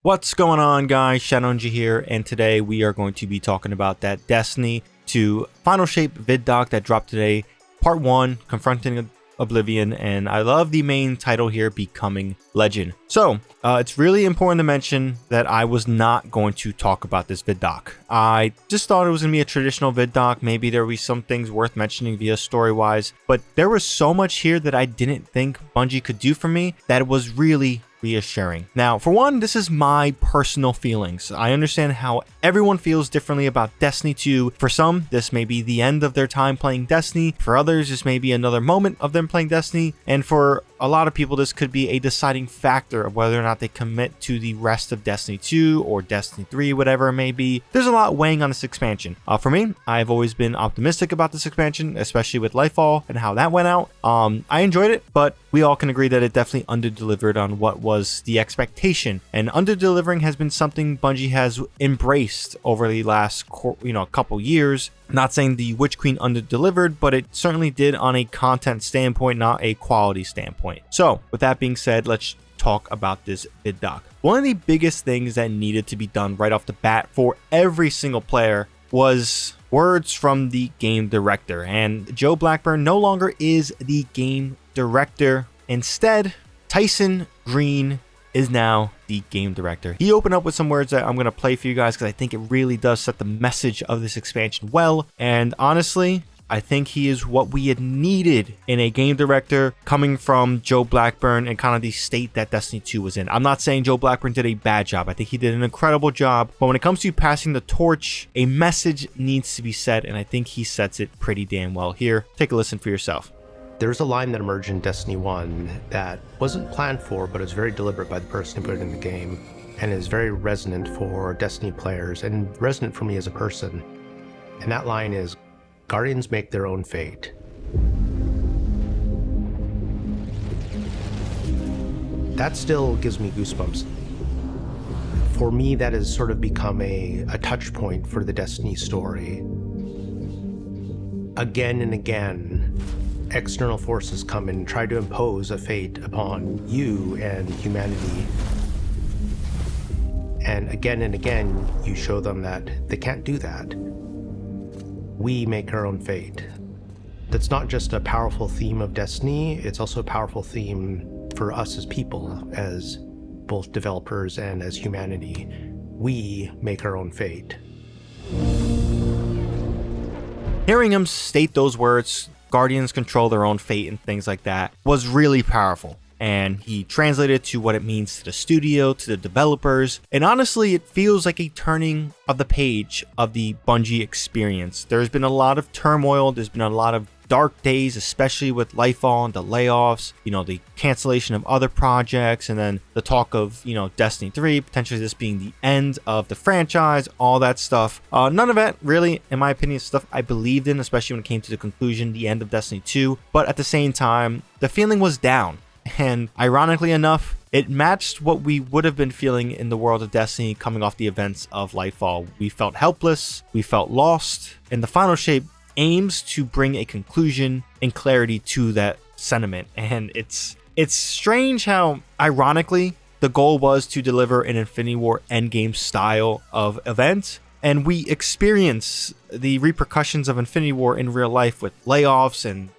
What's going on, guys? ShadowNinja here, and today we are going to be talking about that Destiny 2 Final Shape ViDoc that dropped today, Part 1, Confronting Oblivion, and I love the main title here, Becoming Legend. So, it's really important to mention that I was not going to talk about this ViDoc. I just thought it was going to be a traditional ViDoc. Maybe there would be some things worth mentioning via story-wise, but there was so much here that I didn't think Bungie could do for me that it was really reassuring. Now, for one, this is my personal feelings. I understand how everyone feels differently about Destiny 2. For some, this may be the end of their time playing Destiny. For others, this may be another moment of them playing Destiny. And for a lot of people, this could be a deciding factor of whether or not they commit to the rest of Destiny 2 or Destiny 3, whatever it may be. There's a lot weighing on this expansion. For me, I've always been optimistic about this expansion, especially with Lightfall and how that went out. I enjoyed it, but we all can agree that it definitely underdelivered on what was the expectation. And underdelivering has been something Bungie has embraced over the last couple years. Not saying the Witch Queen underdelivered, but it certainly did on a content standpoint, not a quality standpoint. So with that being said, let's talk about this ViDoc. One of the biggest things that needed to be done right off the bat for every single player was words from the game director, and Joe Blackburn no longer is the game director. Instead, Tyson Green is now the game director. He opened up with some words that I'm going to play for you guys because I think it really does set the message of this expansion well, and honestly, I think he is what we had needed in a game director coming from Joe Blackburn and kind of the state that Destiny 2 was in. I'm not saying Joe Blackburn did a bad job. I think he did an incredible job. But when it comes to passing the torch, a message needs to be said, and I think he sets it pretty damn well here. Take a listen for yourself. There's a line that emerged in Destiny 1 that wasn't planned for, but is very deliberate by the person who put it in the game, and is very resonant for Destiny players, and resonant for me as a person. And that line is, "Guardians make their own fate." That still gives me goosebumps. For me, that has sort of become a touch point for the Destiny story. Again and again, external forces come and try to impose a fate upon you and humanity. And again, you show them that they can't do that. We make our own fate. That's not just a powerful theme of Destiny, it's also a powerful theme for us as people, as both developers and as humanity. We make our own fate. Hearing him state those words, Guardians control their own fate and things like that, was really powerful. And he translated to what it means to the studio, to the developers. And honestly, it feels like a turning of the page of the Bungie experience. There's been a lot of turmoil. There's been a lot of dark days, especially with Lightfall and the layoffs, the cancellation of other projects, and then the talk of, Destiny 3, potentially this being the end of the franchise, all that stuff. None of it really, in my opinion, is stuff I believed in, especially when it came to the conclusion, the end of Destiny 2. But at the same time, the feeling was down. And ironically enough, it matched what we would have been feeling in the world of Destiny coming off the events of Lightfall. We felt helpless, we felt lost, and the Final Shape aims to bring a conclusion and clarity to that sentiment. And it's strange how, ironically, the goal was to deliver an Infinity War endgame style of event, and we experience the repercussions of Infinity War in real life with layoffs and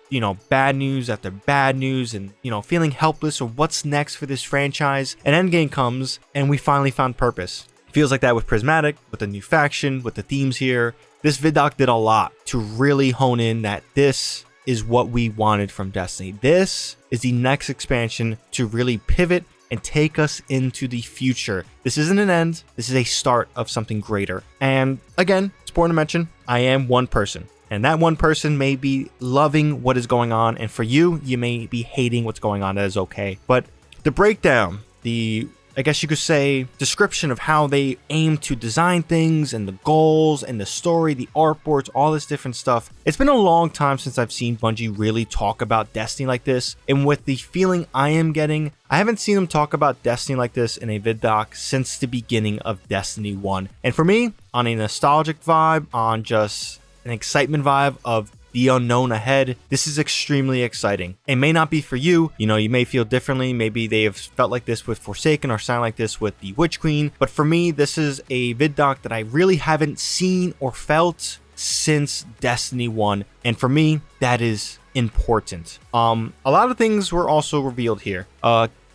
bad news after bad news, and feeling helpless or what's next for this franchise. And Endgame comes and we finally found purpose. Feels like that with Prismatic, with the new faction, with the themes here. This ViDoc did a lot to really hone in that this is what we wanted from Destiny. This is the next expansion to really pivot and take us into the future. This isn't an end, this is a start of something greater. And again, it's important to mention, I am one person. And that one person may be loving what is going on, and for you, you may be hating what's going on. That is okay. But the breakdown, I guess you could say, description of how they aim to design things and the goals and the story, the artboards, all this different stuff. It's been a long time since I've seen Bungie really talk about Destiny like this. And with the feeling I am getting, I haven't seen them talk about Destiny like this in a ViDoc since the beginning of Destiny 1. And for me, on a nostalgic vibe, on just an excitement vibe of the unknown ahead. This is extremely exciting. It may not be for you. You know, you may feel differently. Maybe they have felt like this with Forsaken or sound like this with the Witch Queen. But for me, this is a ViDoc that I really haven't seen or felt since Destiny 1. And for me, that is important. A lot of things were also revealed here.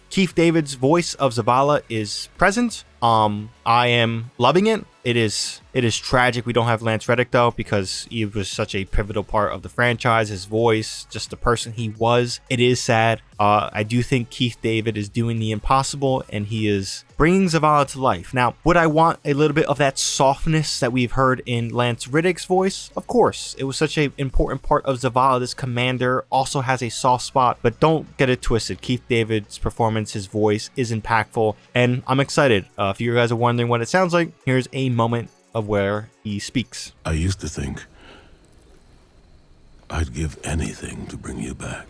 Keith David's voice of Zavala is present. I am loving it. It is tragic we don't have Lance Reddick though, because he was such a pivotal part of the franchise. His voice, just the person he was. It is sad. I do think Keith David is doing the impossible, and he is bringing Zavala to life. Now, would I want a little bit of that softness that we've heard in Lance Reddick's voice? Of course. It was such an important part of Zavala. This commander also has a soft spot, but don't get it twisted. Keith David's performance, his voice is impactful, and I'm excited. If you guys are wondering what it sounds like, here's a moment of where he speaks. I used to think I'd give anything to bring you back.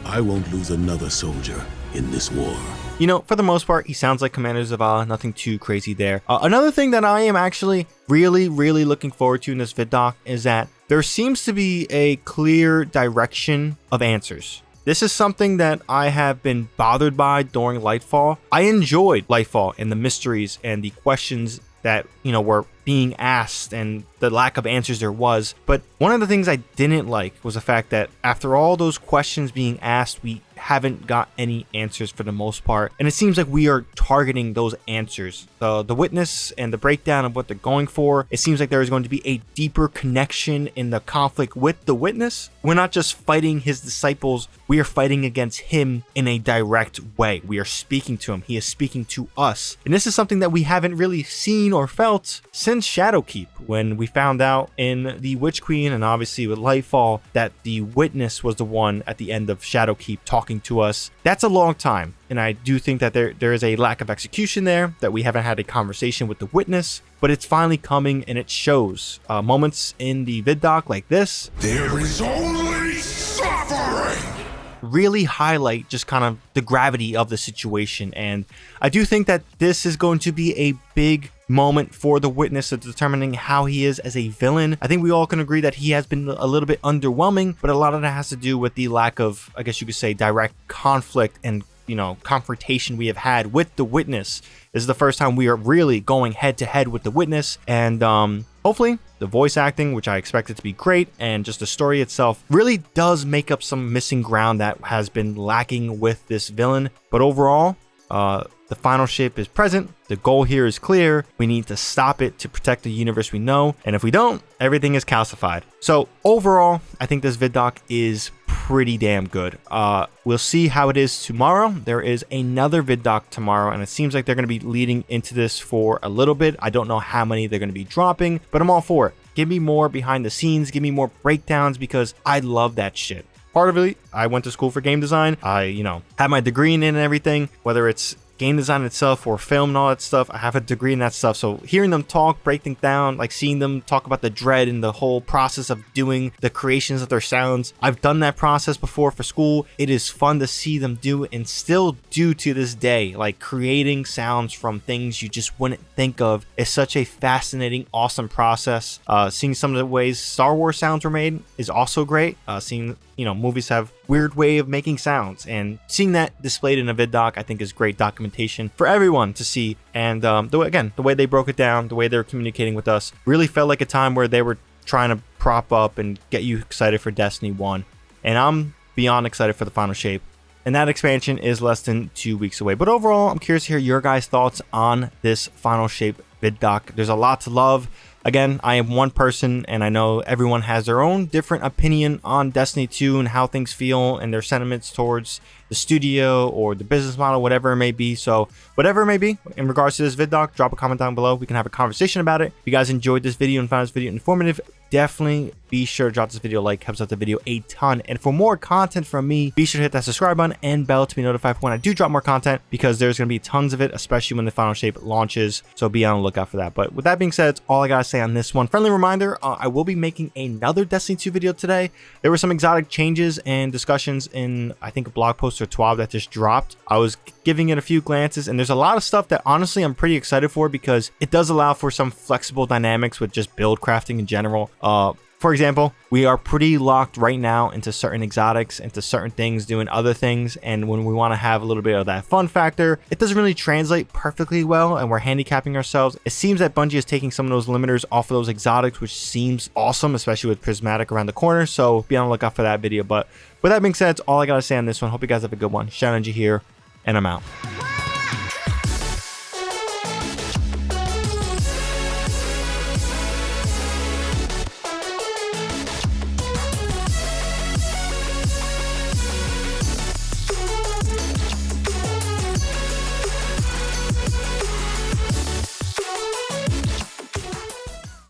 I won't lose another soldier in this war. You know, for the most part, he sounds like Commander Zavala, nothing too crazy there. Another thing that I am actually really looking forward to in this VidDoc is that there seems to be a clear direction of answers. This is something that I have been bothered by during Lightfall. I enjoyed Lightfall and the mysteries and the questions that, you know, were being asked and the lack of answers there was. But one of the things I didn't like was the fact that after all those questions being asked, we haven't got any answers for the most part. And it seems like we are targeting those answers. The witness and the breakdown of what they're going for, it seems like there is going to be a deeper connection in the conflict with the witness. We're not just fighting his disciples, we are fighting against him in a direct way. We are speaking to him. He is speaking to us. And this is something that we haven't really seen or felt since Shadowkeep, when we found out in the Witch Queen and obviously with Lightfall that the witness was the one at the end of Shadowkeep talking to us. That's a long time, and I do think that there is a lack of execution there, that we haven't had a conversation with the witness, but it's finally coming, and it shows. Moments in the VidDoc like this, There is only suffering! really highlight just kind of the gravity of the situation. And I do think that this is going to be a big moment for the witness of determining how he is as a villain. I think we all can agree that he has been a little bit underwhelming, but a lot of that has to do with the lack of, I guess you could say, direct conflict and, you know, confrontation we have had with the witness. This is the first time we are really going head to head with the witness, and hopefully the voice acting, which I expect it to be great, and just the story itself really does make up some missing ground that has been lacking with this villain. But overall, the final shape is present. The goal here is clear. We need to stop it to protect the universe we know. And if we don't, everything is calcified. So overall, I think this VidDoc is pretty damn good. We'll see how it is tomorrow. There is another VidDoc tomorrow, and it seems like they're going to be leading into this for a little bit. I don't know how many they're going to be dropping, but I'm all for it. Give me more behind the scenes. Give me more breakdowns, because I love that shit. Part of it, I went to school for game design. I, you know, have my degree in it and everything, whether it's game design itself or film and all that stuff. I have a degree in that stuff. So hearing them talk, break things down, like seeing them talk about the dread and the whole process of doing the creations of their sounds. I've done that process before for school. It is fun to see them do and still do to this day. Like creating sounds from things you just wouldn't think of is such a fascinating, awesome process. Seeing some of the ways Star Wars sounds were made is also great. Seeing, you know, movies have weird way of making sounds, and seeing that displayed in a VidDoc, I think, is great documentation for everyone to see. And the way they broke it down, the way they're communicating with us, really felt like a time where they were trying to prop up and get you excited for Destiny 1. And I'm beyond excited for the final shape. And that expansion is less than 2 weeks away. But overall, I'm curious to hear your guys' thoughts on this final shape VidDoc. There's a lot to love. Again, I am one person, and I know everyone has their own different opinion on Destiny 2 and how things feel and their sentiments towards the studio or the business model, whatever it may be. So whatever it may be in regards to this VidDoc, drop a comment down below. We can have a conversation about it. If you guys enjoyed this video and found this video informative, definitely be sure to drop this video a like. Helps out the video a ton. And for more content from me, be sure to hit that subscribe button and bell to be notified for when I do drop more content, because there's going to be tons of it, especially when the final shape launches. So be on the lookout for that. But with that being said, that's all I gotta say on this one. Friendly reminder, I will be making another Destiny 2 video today. There were some exotic changes and discussions in, I think, a blog post or TWAB that just dropped. I was giving it a few glances, and there's a lot of stuff that honestly I'm pretty excited for, because it does allow for some flexible dynamics with just build crafting in general. For example, we are pretty locked right now into certain exotics, into certain things, doing other things, and when we want to have a little bit of that fun factor, it doesn't really translate perfectly well, and we're handicapping ourselves. It seems that Bungie is taking some of those limiters off of those exotics, which seems awesome, especially with prismatic around the corner, so be on the lookout for that video. But with that being said, that's all I gotta say on this one. Hope you guys have a good one. ShadowNinja here, and I'm out.